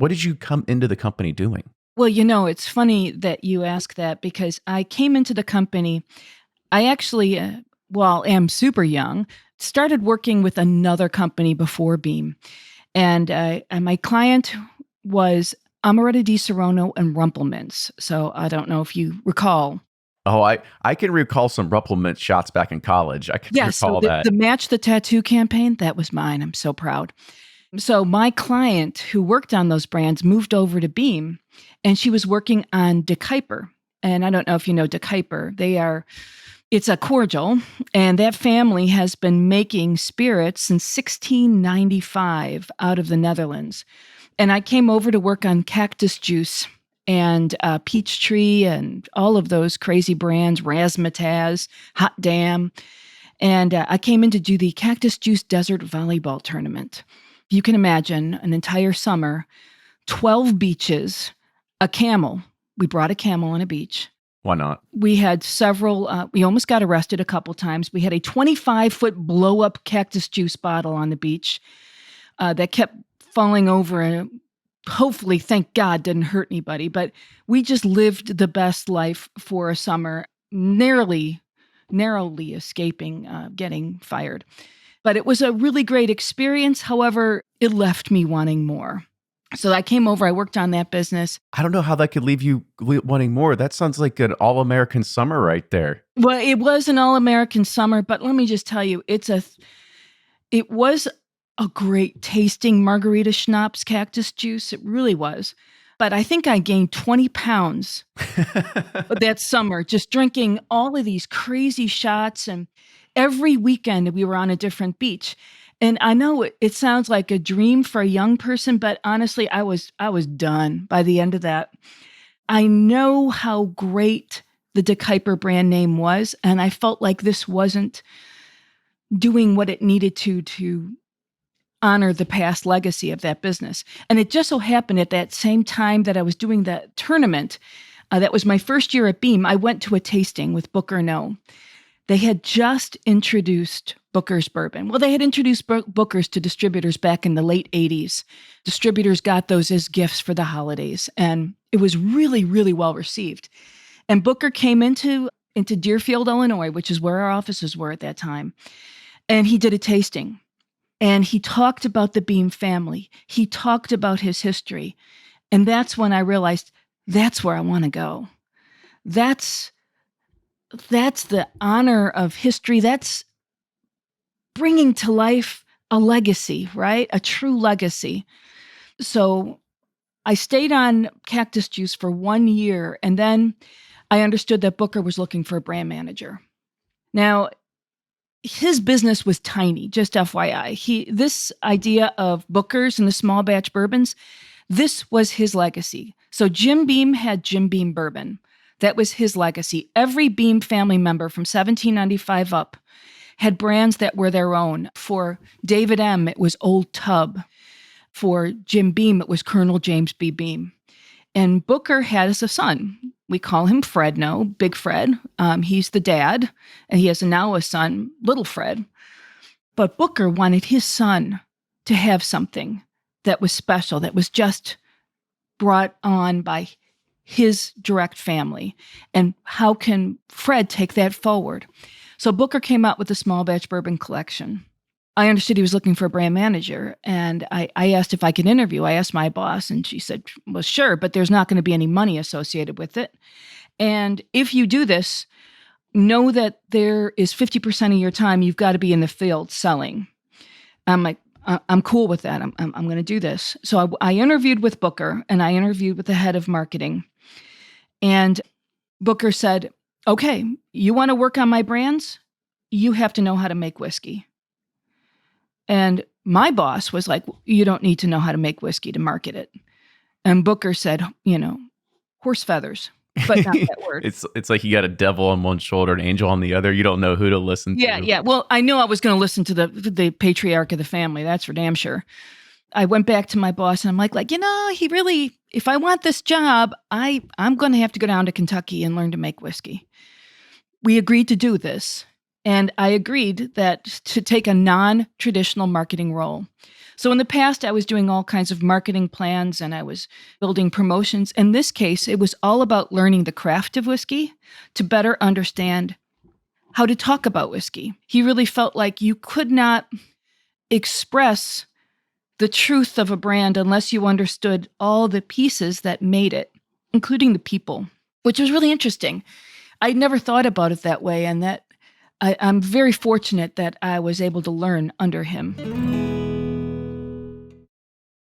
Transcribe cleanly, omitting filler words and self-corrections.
What did you come into the company doing? Well, it's funny that you ask that because I came into the company. I actually, am super young, started working with another company before Beam. And my client was Amoretti di Serrano and Rumpelmans. So I don't know if you recall. Oh, I can recall some Ruppelment shots back in college. I can Yes, so recall the that. Match the Tattoo campaign, that was mine. I'm so proud. So my client who worked on those brands moved over to Beam, and she was working on De Kuyper. And I don't know if you know De Kuyper. It's a cordial, and that family has been making spirits since 1695 out of the Netherlands. And I came over to work on cactus juice and Peachtree and all of those crazy brands, Razzmatazz, Hot Damn. And I came in to do the Cactus Juice Desert Volleyball Tournament. You can imagine an entire summer, 12 beaches, a camel. We brought a camel on a beach. Why not? We had several, we almost got arrested a couple times. We had a 25-foot blow-up cactus juice bottle on the beach that kept falling over and hopefully, thank God, didn't hurt anybody. But we just lived the best life for a summer, narrowly escaping getting fired. But it was a really great experience. However, it left me wanting more. So I came over, I worked on that business. I don't know how that could leave you wanting more. That sounds like an all-American summer right there. Well, it was an all-American summer, but let me just tell you, it was a great tasting margarita schnapps cactus juice. It really was. But I think I gained 20 pounds that summer, just drinking all of these crazy shots. And every weekend we were on a different beach. And I know it sounds like a dream for a young person, but honestly, I was done by the end of that. I know how great the De Kuyper brand name was, and I felt like this wasn't doing what it needed to honor the past legacy of that business. And it just so happened at that same time that I was doing that tournament, that was my first year at Beam, I went to a tasting with Booker Noe. They had just introduced Booker's bourbon. Well, they had introduced Booker's to distributors back in the late 80s. Distributors got those as gifts for the holidays, and it was really, really well received. And Booker came into Deerfield, Illinois, which is where our offices were at that time, and he did a tasting. And he talked about the Beam family. He talked about his history. And that's when I realized that's where I want to go. That's the honor of history. That's bringing to life a legacy, right? A true legacy. So I stayed on Cactus Juice for 1 year, and then I understood that Booker was looking for a brand manager. Now, his business was tiny, just FYI. This idea of Booker's and the small batch bourbons, this was his legacy. So Jim Beam had Jim Beam bourbon. That was his legacy. Every Beam family member from 1795 up had brands that were their own. For David M., it was Old Tub. For Jim Beam, it was Colonel James B. Beam. And Booker has a son. We call him Fred Noe, Big Fred. He's the dad, and he has now a son, Little Fred. But Booker wanted his son to have something that was special, that was just brought on by his direct family. And how can Fred take that forward? So Booker came out with the small batch bourbon collection. I understood he was looking for a brand manager, and I asked if I could interview. I asked my boss, and she said, well, sure, but there's not going to be any money associated with it. And if you do this, know that there is 50% of your time you've got to be in the field selling. I'm like, I'm cool with that. I'm going to do this. So I interviewed with Booker, and I interviewed with the head of marketing. And Booker said, okay, you want to work on my brands? You have to know how to make whiskey. And my boss was like, you don't need to know how to make whiskey to market it. And Booker said, horse feathers, but not that word. It's like you got a devil on one shoulder, an angel on the other. You don't know who to listen to. Yeah. Well, I knew I was going to listen to the patriarch of the family. That's for damn sure. I went back to my boss and I'm like, he really, if I want this job, I'm going to have to go down to Kentucky and learn to make whiskey. We agreed to do this. And I agreed that to take a non-traditional marketing role. So in the past, I was doing all kinds of marketing plans and I was building promotions. In this case, it was all about learning the craft of whiskey to better understand how to talk about whiskey. He really felt like you could not express the truth of a brand unless you understood all the pieces that made it, including the people, which was really interesting. I'd never thought about it that way, and that I'm very fortunate that I was able to learn under him.